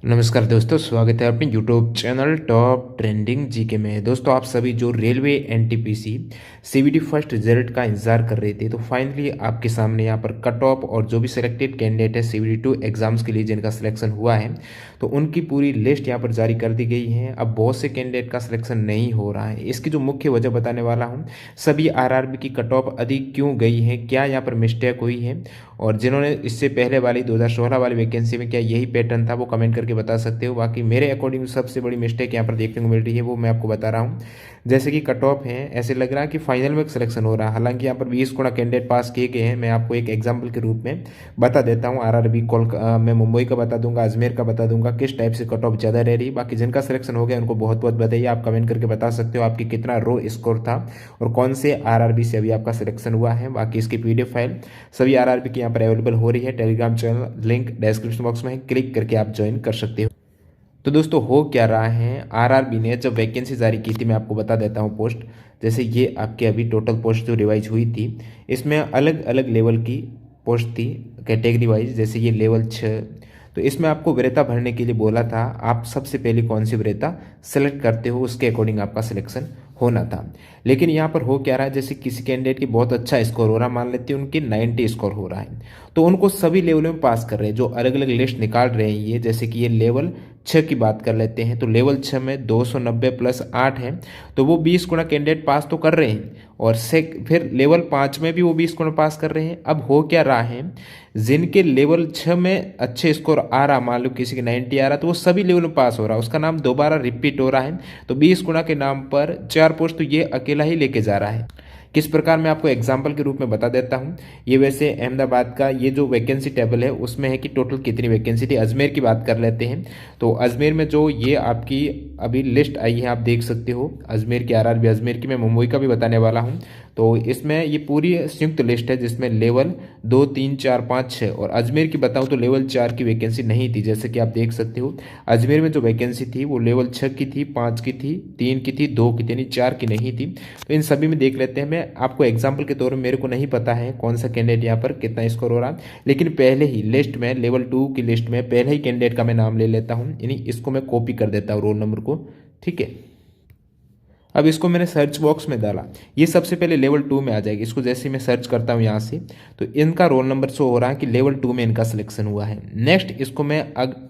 नमस्कार दोस्तों, स्वागत है अपने YouTube channel top trending GK में। दोस्तों, आप सभी जो railway NTPC CVT first result का इंतजार कर रहे थे, तो फाइनली आपके सामने यहाँ पर कट ऑफ और जो भी सिलेक्टेड कैंडिडेट है सीवीटी 2 एग्जाम्स के लिए जिनका सिलेक्शन हुआ है, तो उनकी पूरी लिस्ट यहाँ पर जारी कर दी गई है। अब बहुत से कैंडिडेट का सिलेक्शन नहीं हो रहा है, इसकी जो मुख्य वजह बताने वाला हूँ। सभी आरआरबी की कट ऑफ अधिक क्यों गई है, क्या यहाँ पर मिस्टेक हुई है, और जिन्होंने इससे पहले वाली 2016 वाली वैकेंसी में क्या यही पैटर्न था, वो कमेंट करके बता सकते हो। बाकी मेरे अकॉर्डिंग सबसे बड़ी मिस्टेक यहाँ पर देखने को मिल रही है, वो मैं आपको बता रहा हूँ। जैसे कि कट ऑफ है, ऐसे लग रहा है कि फाइनल में सिलेक्शन हो रहा है। हालांकि यहाँ पर 20 गुना कैंडिडेट पास किए गए हैं। मैं आपको एक एग्जाम्पल के रूप में बता देता हूँ। आरआरबी मैं मुंबई का बता दूंगा, अजमेर का बता दूंगा, किस टाइप से कट ऑफ ज़्यादा रह रही है। बाकी जिनका सिलेक्शन हो गया उनको बहुत बहुत बताइए। आप कमेंट करके बता सकते हो आपकी कितना रो स्कोर था और कौन से आरआरबी से अभी आपका सिलेक्शन हुआ है। बाकी इसकी पीडीएफ फाइल सभी आरआरबी की यहाँ पर अवेलेबल हो रही है। Telegram channel link description box में है, क्लिक करके आप ज्वाइन कर सकते हो। तो दोस्तों, हो क्या रहा है, आरआरबी ने जब वैकेंसी जारी की थी, मैं आपको बता देता हूँ पोस्ट। जैसे ये आपके अभी टोटल पोस्ट जो रिवाइज हुई थी, इसमें अलग अलग लेवल की पोस्ट थी कैटेगरी वाइज। जैसे ये लेवल 6, तो इसमें आपको वरीयता भरने के लिए बोला था। आप सबसे पहले कौन सी वरीयता सेलेक्ट करते हो, उसके अकॉर्डिंग आपका सिलेक्शन होना था। लेकिन यहाँ पर हो क्या रहा है, जैसे किसी कैंडिडेट की बहुत अच्छा स्कोर हो रहा है, मान लेते हैं उनकी 90 स्कोर हो रहा है, तो उनको सभी लेवलों में पास कर रहे हैं। जो अलग अलग लिस्ट निकाल रहे हैं ये, जैसे कि ये लेवल 6 की बात कर लेते हैं, तो लेवल 6 में 290 प्लस 8 है, तो वो 20 गुना कैंडिडेट पास तो कर रहे हैं। और फिर लेवल 5 में भी वो 20 गुना पास कर रहे हैं। अब हो क्या रहा है, जिनके लेवल 6 में अच्छे स्कोर आ रहा, मान लो किसी के 90 आ रहा, तो वो सभी लेवल में पास हो रहा है, उसका नाम दोबारा रिपीट हो रहा है। तो 20 गुना के नाम पर 4 पोस्ट तो ये अकेला ही लेके जा रहा है। किस प्रकार मैं आपको एग्जाम्पल के रूप में बता देता हूँ। ये वैसे अहमदाबाद का ये जो वैकेंसी टेबल है उसमें है कि टोटल कितनी वैकेंसी थी। अजमेर की बात कर लेते हैं, तो अजमेर में जो ये आपकी अभी लिस्ट आई है, आप देख सकते हो अजमेर की, आरआरबी अजमेर की। मैं मुंबई का भी बताने वाला हूँ। तो इसमें ये पूरी संयुक्त लिस्ट है, जिसमें लेवल 2, 3, 4, 5, 6 और अजमेर की बताऊँ तो लेवल 4 की वैकेंसी नहीं थी। जैसे कि आप देख सकते हो अजमेर में जो वैकेंसी थी वो लेवल 6 की थी, 5 की थी, 3 की थी, 2 की थी, यानी 4 की नहीं थी। तो इन सभी में देख लेते हैं। मैं आपको एग्जाम्पल के तौर पर, मेरे को नहीं पता है कौन सा कैंडिडेट यहाँ पर कितना स्कोर हो रहा है, लेकिन पहले ही लिस्ट में लेवल 2 की लिस्ट में पहले ही कैंडिडेट का मैं नाम ले लेता हूँ, यानी इसको मैं कॉपी कर देता हूँ रोल नंबर को। ठीक है, अब इसको मैंने सर्च बॉक्स में डाला, ये सबसे पहले लेवल 2 में आ जाएगी। इसको जैसे मैं सर्च करता हूँ यहाँ से, तो इनका रोल नंबर शो हो रहा है कि लेवल 2 में इनका सिलेक्शन हुआ है। नेक्स्ट इसको मैं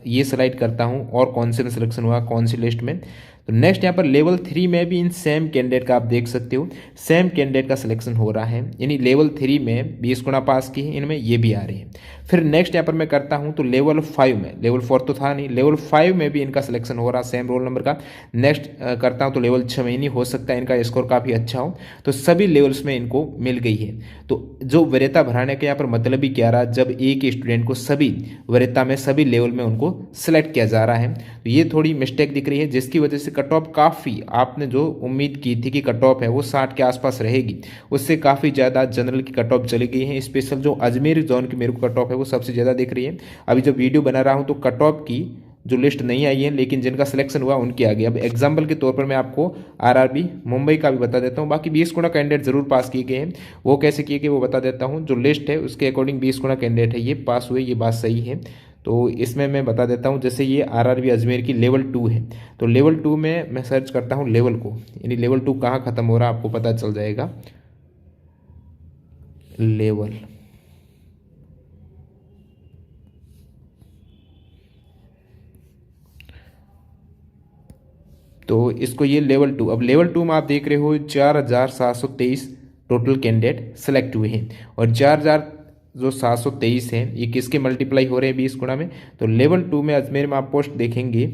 ये स्लाइड करता हूँ और कौन से में सिलेक्शन हुआ, कौन सी लिस्ट में। तो नेक्स्ट यहाँ पर लेवल 3 में भी इन सेम कैंडिडेट का आप देख सकते हो, सेम कैंडिडेट का सिलेक्शन हो रहा है, यानी लेवल 3 में 20 गुना पास की है, इनमें ये भी आ रही है। फिर नेक्स्ट यहाँ पर मैं करता हूँ तो लेवल 5 में, लेवल 4 तो था नहीं, लेवल 5 में भी इनका सिलेक्शन हो रहा है सेम रोल नंबर का। नेक्स्ट करता हूँ तो लेवल 6 में, नहीं हो सकता है इनका स्कोर काफ़ी अच्छा हो, तो सभी लेवल्स में इनको मिल गई है। तो जो वरीयता भराने का यहाँ पर मतलब ही क्या रहा, जब एक ही स्टूडेंट को सभी वरीयता में सभी लेवल में उनको सिलेक्ट किया जा रहा है, तो ये थोड़ी मिस्टेक दिख रही है, जिसकी वजह से कट ऑफ काफ़ी, आपने जो उम्मीद की थी कि कट ऑफ है वो 60 के आसपास रहेगी, उससे काफ़ी ज़्यादा जनरल की कट ऑफ चली गई है। स्पेशल जो अजमेर जोन की मेरे को कट ऑफ है वो सबसे ज़्यादा दिख रही है। अभी जब वीडियो बना रहा हूँ तो कट ऑफ की जो लिस्ट नहीं आई है, लेकिन जिनका सिलेक्शन हुआ उनकी आ गई। अब एग्जाम्पल के तौर पर मैं आपको आरआरबी मुंबई का भी बता देता हूँ। बाकी 20 गुना कैंडिडेट जरूर पास किए गए हैं, वो कैसे किए गए वो बता देता हूँ। जो लिस्ट है उसके अकॉर्डिंग 20 गुना कैंडिडेट है ये पास हुए, ये बात सही है। तो इसमें मैं बता देता हूँ, जैसे ये आरआरबी अजमेर की लेवल 2 है, तो लेवल 2 में मैं सर्च करता हूँ लेवल को, यानी लेवल 2 कहाँ खत्म हो रहा है आपको पता चल जाएगा। लेवल, तो इसको ये लेवल 2, अब लेवल 2 में आप देख रहे हो 4723 टोटल कैंडिडेट सेलेक्ट हुए हैं, और 4000 जो 723 हैं ये किसके मल्टीप्लाई हो रहे हैं 20 गुना में। तो लेवल 2 में अजमेर में आप पोस्ट देखेंगे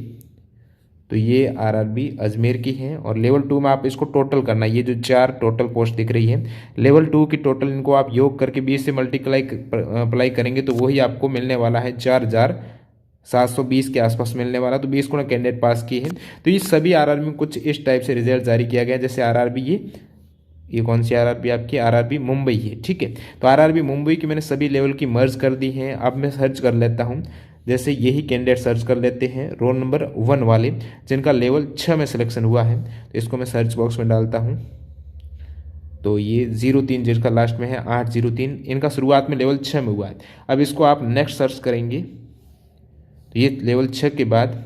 तो ये आरआरबी अजमेर की है, और लेवल 2 में आप इसको टोटल करना, ये जो 4 टोटल पोस्ट दिख रही है लेवल 2 की टोटल, इनको आप योग करके 20 से मल्टीप्लाई अप्लाई करेंगे तो वही आपको मिलने वाला है 4720 के आसपास मिलने वाला। तो 20 गुना कैंडिडेट पास किए हैं। तो ये सभी आरआरबी में कुछ इस टाइप से रिजल्ट जारी किया गया। जैसे आरआरबी ये कौन सी आरआरबी आपकी, आरआरबी मुंबई है। ठीक है, तो आरआरबी मुंबई की मैंने सभी लेवल की मर्ज कर दी हैं। अब मैं सर्च कर लेता हूँ, जैसे यही कैंडिडेट सर्च कर लेते हैं रोल नंबर 1 वाले, जिनका लेवल 6 में सिलेक्शन हुआ है। तो इसको मैं सर्च बॉक्स में डालता हूँ, तो ये 03 जिसका लास्ट में है 803, इनका शुरुआत में लेवल 6 में हुआ है। अब इसको आप नेक्स्ट सर्च करेंगे तो ये लेवल 6 के बाद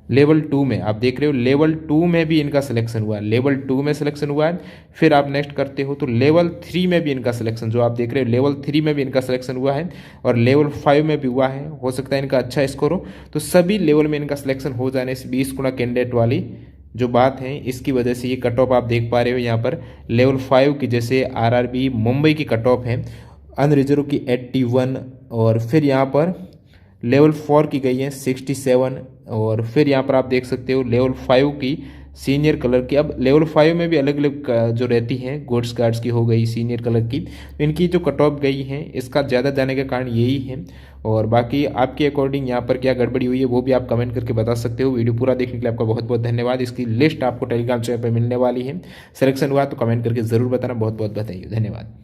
लेवल 2 में आप देख रहे हो, लेवल 2 में भी इनका सिलेक्शन हुआ है, लेवल 2 में सिलेक्शन हुआ है। फिर आप नेक्स्ट करते हो तो लेवल 3 में भी इनका सिलेक्शन, जो आप देख रहे हो लेवल 3 में भी इनका सिलेक्शन हुआ है और लेवल 5 में भी हुआ है। हो सकता है इनका अच्छा स्कोर हो, तो सभी लेवल में इनका सिलेक्शन हो जाने से 20 गुना कैंडिडेट वाली जो बात है, इसकी वजह से ये कट ऑफ आप देख पा रहे हो यहाँ पर लेवल 5 की, जैसे RRB मुंबई की कट ऑफ है अनरिजर्व की 81, और फिर यहाँ पर लेवल 4 की गई है 67, और फिर यहाँ पर आप देख सकते हो लेवल 5 की सीनियर कलर की। अब लेवल 5 में भी अलग अलग जो रहती हैं, गोड्स गार्ड्स की हो गई सीनियर कलर की, तो इनकी जो कट ऑफ गई है इसका ज़्यादा जाने का कारण यही है। और बाकी आपके अकॉर्डिंग यहाँ पर क्या गड़बड़ी हुई है वो भी आप कमेंट करके बता सकते हो। वीडियो पूरा देखने के लिए आपका बहुत बहुत धन्यवाद। इसकी लिस्ट आपको टेलीग्राम चैनल पर मिलने वाली है। सिलेक्शन हुआ तो कमेंट करके ज़रूर बताना। बहुत बहुत बताइए, धन्यवाद।